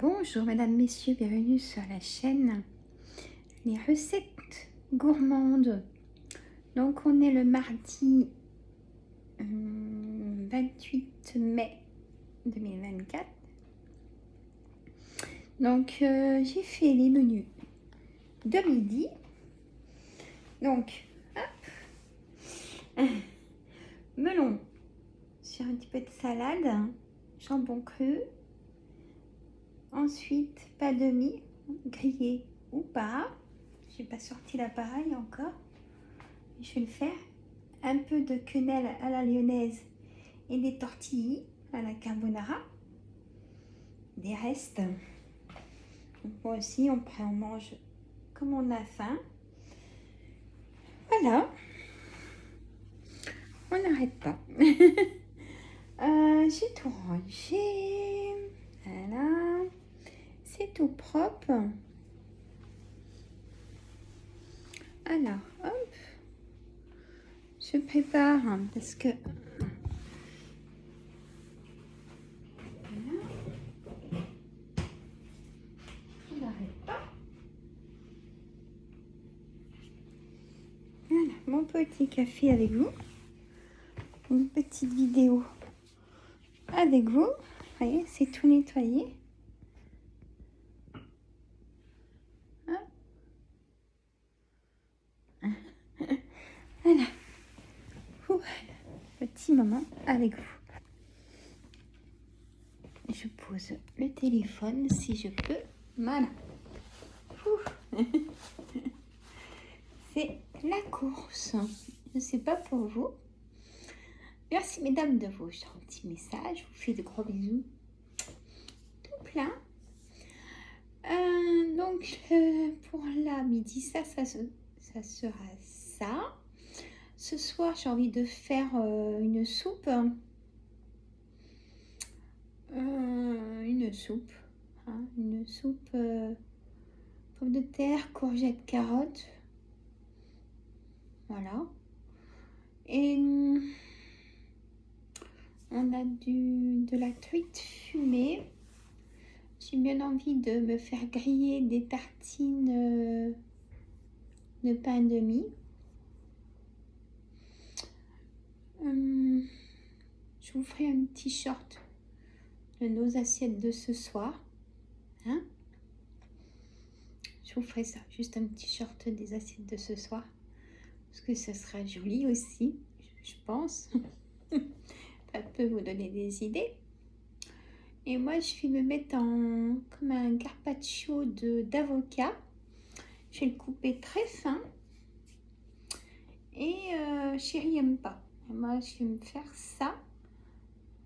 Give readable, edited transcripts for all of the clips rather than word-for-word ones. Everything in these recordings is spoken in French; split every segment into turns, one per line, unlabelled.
Bonjour mesdames, messieurs, bienvenue sur la chaîne Les recettes gourmandes. Donc on est le mardi 28 mai 2024. Donc j'ai fait les menus de midi. Donc hop, melon sur un petit peu de salade, jambon cru. Ensuite, pas de mie, grillé ou pas. J'ai pas sorti l'appareil encore. Je vais le faire. Un peu de quenelle à la lyonnaise et des tortillas à la carbonara. Des restes. Moi aussi, on mange comme on a faim. Voilà. On n'arrête pas. J'ai tout rangé. Voilà. C'est tout propre. Alors, hop. Je prépare parce que... Voilà. On n'arrête pas. Voilà, mon petit café avec vous. Une petite vidéo avec vous. Vous voyez, c'est tout nettoyé. Voilà. Ouh, petit moment avec vous. Je pose le téléphone si je peux. Voilà. C'est la course. Je ne sais pas pour vous. Merci mesdames de vos gentils messages. Je vous fais de gros bisous. Tout plein. Donc pour la midi, ça sera ça. Ce soir, j'ai envie de faire une soupe. Une soupe. Hein, une soupe pommes de terre, courgettes, carottes. Voilà. Et on a de la truite fumée. J'ai bien envie de me faire griller des tartines de pain de mie. Je vous ferai un petit short de nos assiettes de ce soir. Hein? Je vous ferai ça, juste un petit short des assiettes de ce soir. Parce que ça sera joli aussi, je pense. Ça peut vous donner des idées. Et moi, je vais me mettre comme un carpaccio d'avocat. Je vais le couper très fin. Et chérie n'aime pas. Et moi, je vais me faire ça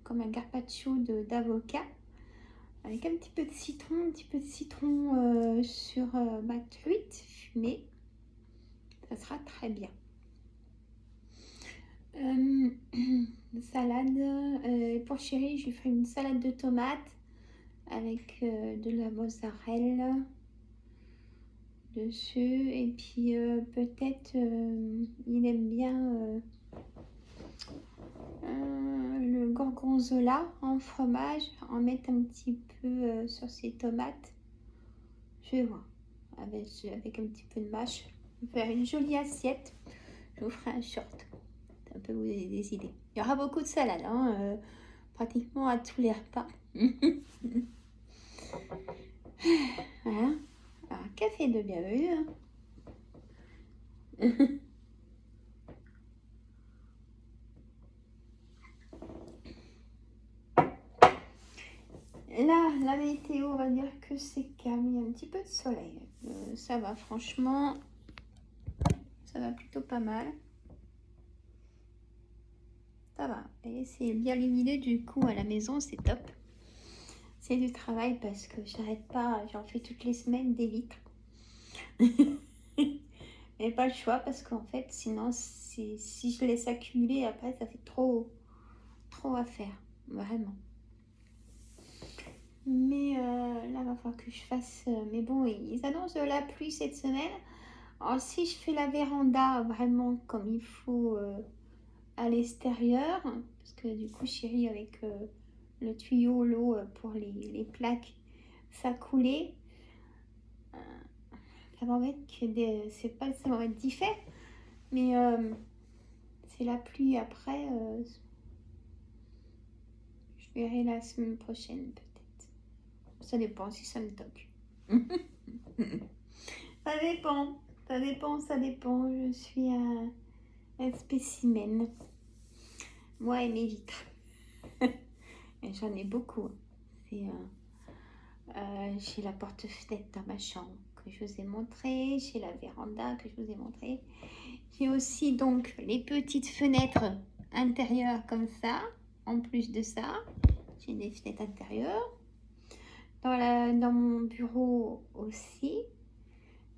comme un carpaccio d'avocat. Avec un petit peu de citron sur ma truite fumée. Ça sera très bien. Salade. Pour chérie, je lui ferai une salade de tomates avec de la mozzarella dessus. Et puis peut-être il aime bien le gorgonzola en fromage. En mettre un petit peu sur ses tomates. Je vais voir. Avec un petit peu de mâche. Je vais faire une jolie assiette. Je vous ferai un short. Ça peut vous donner des idées. Il y aura beaucoup de salade, hein, pratiquement à tous les repas. Voilà. Alors, café de bienvenue. Hein. Là, la météo, on va dire que c'est calme. Il y a un petit peu de soleil. Ça va, franchement. Ça va plutôt pas mal. Ça va. Et c'est bien lumineux du coup à la maison, c'est top. C'est du travail parce que j'arrête pas, j'en fais toutes les semaines des vitres. Mais pas le choix parce qu'en fait, sinon, si je laisse accumuler, après, ça fait trop à faire. Vraiment. Mais là, il va falloir que je fasse... mais bon, ils annoncent de la pluie cette semaine. Alors, si je fais la véranda vraiment comme il faut à l'extérieur, parce que du coup, chérie, avec le tuyau, l'eau pour les plaques, ça coulait. Ça m'embête que c'est pas ça m'embête d'y faire, mais c'est la pluie après. Je verrai la semaine prochaine peut-être. Ça dépend si ça me toque. Ça dépend, ça dépend, ça dépend. Je suis un spécimen. Moi et mes vitres. Et j'en ai beaucoup. C'est, j'ai la porte-fenêtre dans ma chambre que je vous ai montré. J'ai la véranda que je vous ai montré. J'ai aussi donc les petites fenêtres intérieures comme ça. En plus de ça, j'ai des fenêtres intérieures. Dans mon bureau aussi.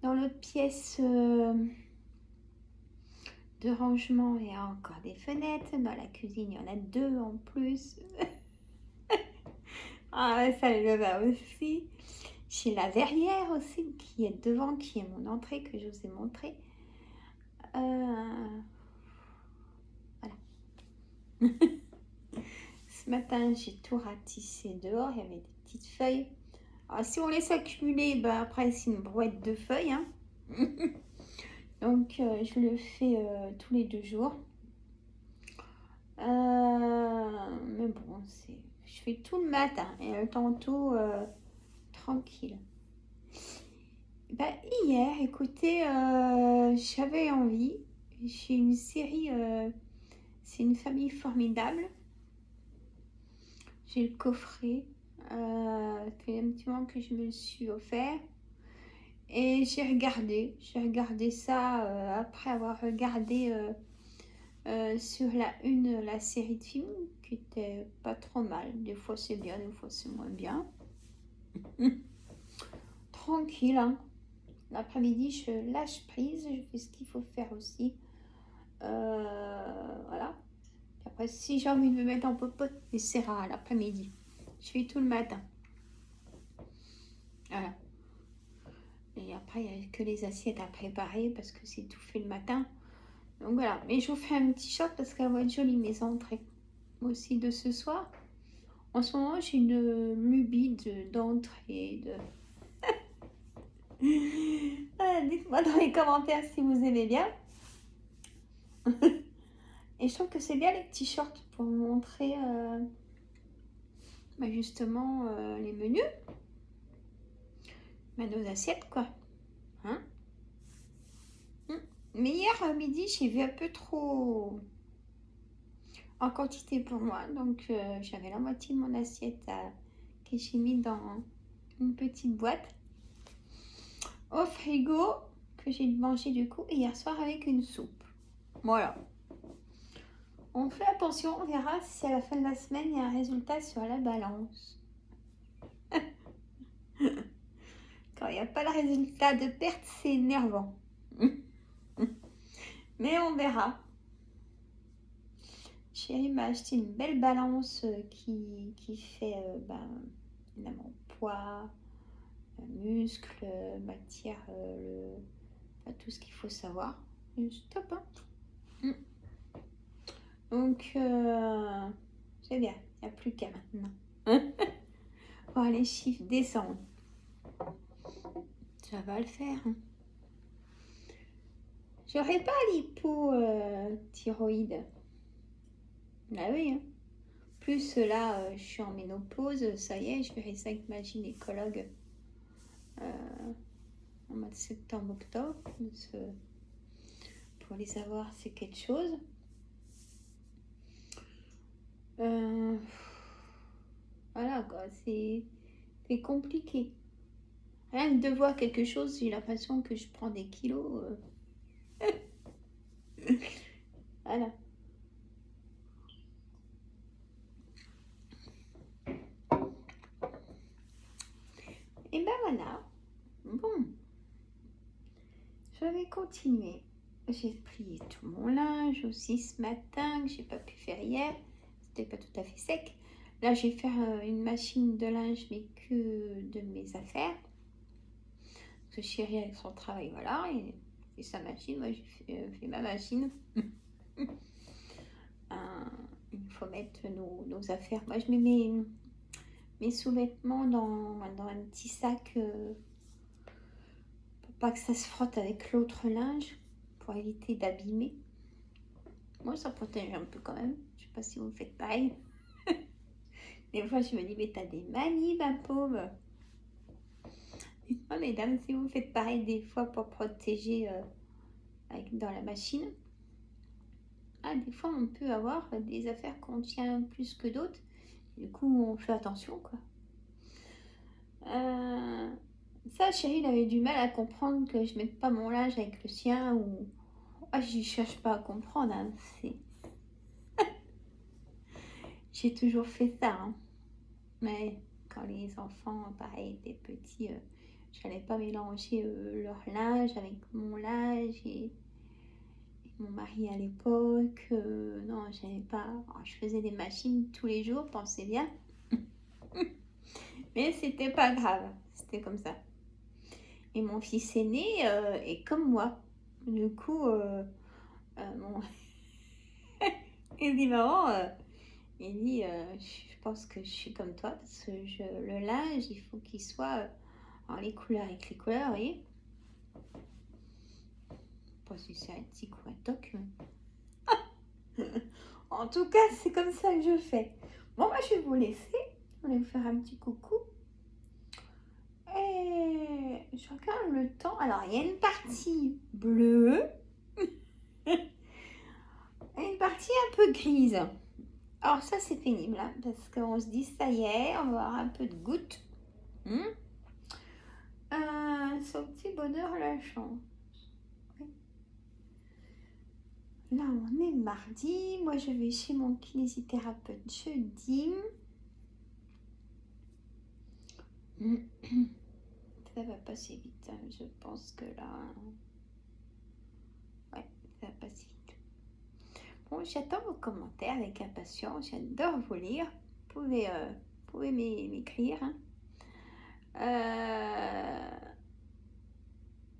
Dans l'autre pièce de rangement, il y a encore des fenêtres. Dans la cuisine, il y en a 2 en plus. Ah, ça le va aussi. J'ai la verrière aussi qui est devant, qui est mon entrée que je vous ai montré. Voilà. Ce matin, j'ai tout ratissé dehors. Il y avait des petites feuilles. Alors, si on laisse accumuler, ben, après, c'est une brouette de feuilles. Hein. Donc, je le fais tous les 2 jours. Mais bon, je fais tout le matin et tantôt tranquille. Bah, hier, écoutez, j'avais envie. J'ai une série, c'est une famille formidable. J'ai le coffret. Ça fait un petit moment que je me le suis offert. Et j'ai regardé ça après avoir regardé sur la une la série de films qui était pas trop mal. Des fois c'est bien, des fois c'est moins bien. Tranquille, hein. L'après-midi, je lâche prise, je fais ce qu'il faut faire aussi. Voilà. Puis après, si j'ai envie de me mettre en popote, mais c'est rare l'après-midi. Je fais tout le matin. Voilà. Et après, il n'y a que les assiettes à préparer parce que c'est tout fait le matin. Donc voilà. Mais je vous fais un petit shot parce qu'elles vont être jolies mes entrées aussi de ce soir. En ce moment, j'ai une lubie d'entrée. Dites-moi dans les commentaires si vous aimez bien. Et je trouve que c'est bien les petits shorts pour vous montrer justement les menus. Nos assiettes quoi. Hein. Mais hier midi, j'ai vu un peu trop en quantité pour moi. Donc j'avais la moitié de mon assiette que j'ai mis dans une petite boîte au frigo que j'ai mangé du coup hier soir avec une soupe. Voilà. On fait attention, on verra si à la fin de la semaine il y a un résultat sur la balance. Quand il n'y a pas le résultat de perte, c'est énervant. Mais on verra. Chérie m'a acheté une belle balance qui fait évidemment poids, muscles, matière, tout ce qu'il faut savoir. Stop, hein. Donc, c'est bien, il n'y a plus qu'à maintenant. Oh, les chiffres descendent. Ça va le faire. Hein. J'aurais pas l'hypothyroïde. Ah oui, hein. Plus là, je suis en ménopause, ça y est, je verrai ça avec ma gynécologue en mois de septembre-octobre. Pour les avoir, c'est quelque chose. Voilà, quoi, c'est compliqué. Rien que de voir quelque chose, j'ai l'impression que je prends des kilos. Voilà. Et ben voilà. Bon. Je vais continuer. J'ai plié tout mon linge aussi ce matin que j'ai pas pu faire hier. C'était pas tout à fait sec. Là, je vais faire une machine de linge, mais que de mes affaires. Parce que chérie avec son travail, voilà, il fait sa machine. Moi, je fais ma machine. Il faut mettre nos affaires. Moi, je mets mes sous-vêtements dans un petit sac pour pas que ça se frotte avec l'autre linge, pour éviter d'abîmer. Moi, ça protège un peu quand même. Je sais pas si vous faites pareil. Des fois, je me dis, mais t'as des manies, ma pauvre. Dites-moi, mesdames, si vous faites pareil des fois pour protéger dans la machine. Ah, des fois, on peut avoir des affaires qu'on tient plus que d'autres. Du coup, on fait attention, quoi. Ça, chérie, il avait du mal à comprendre que je mette pas mon linge avec le sien ou... Ah, je cherche pas à comprendre, hein. J'ai toujours fait ça, hein. Mais quand les enfants, pareil, étaient petits, j'allais pas mélanger leur linge avec mon linge et mon mari à l'époque. Non, j'avais pas... Alors, je faisais des machines tous les jours, pensez bien. Mais c'était pas grave, c'était comme ça. Et mon fils aîné est comme moi. Du coup, mon... il dit maman, il dit je pense que je suis comme toi parce que le linge, il faut qu'il soit en les couleurs avec les couleurs, vous voyez. Pas si c'est un tic ou un toc. En tout cas, c'est comme ça que je fais. Bon, moi, je vais vous laisser. Je vais vous faire un petit coucou. Et je regarde le temps. Alors, il y a une partie bleue et une partie un peu grise. Alors ça, c'est pénible, hein, parce qu'on se dit, ça y est, on va avoir un peu de gouttes. Son petit bonheur la chance. Là, on est mardi. Moi, je vais chez mon kinésithérapeute jeudi. Ça va passer vite, hein. Je pense que là... Ouais, ça va passer vite. Bon, j'attends vos commentaires avec impatience. J'adore vous lire. Vous pouvez m'écrire. Hein.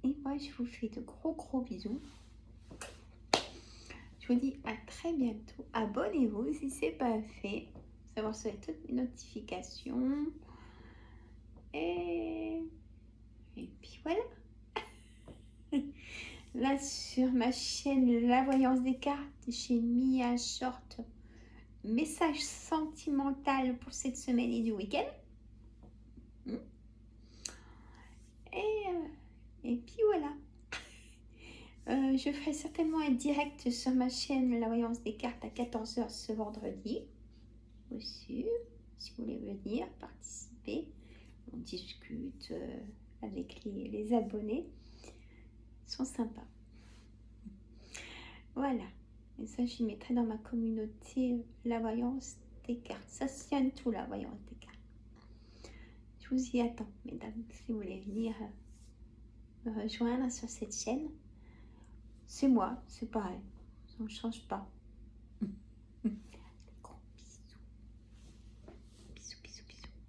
Et moi, je vous fais de gros bisous. Je vous dis à très bientôt. Abonnez-vous si ce n'est pas fait. Pour savoir sur toutes les notifications. Et puis voilà. Là, sur ma chaîne La Voyance des cartes, j'ai mis un short message sentimental pour cette semaine et du week-end. Et puis voilà. Je ferai certainement un direct sur ma chaîne La Voyance des cartes à 14h ce vendredi. Aussi, si vous voulez venir participer, on discute avec les abonnés. Ils sont sympas. Voilà. Et ça, j'y mettrai dans ma communauté La Voyance des cartes. Ça se tient tout, La Voyance des cartes. Je vous y attends, mesdames, si vous voulez venir me rejoindre sur cette chaîne. C'est moi, c'est pareil. Ça ne change pas.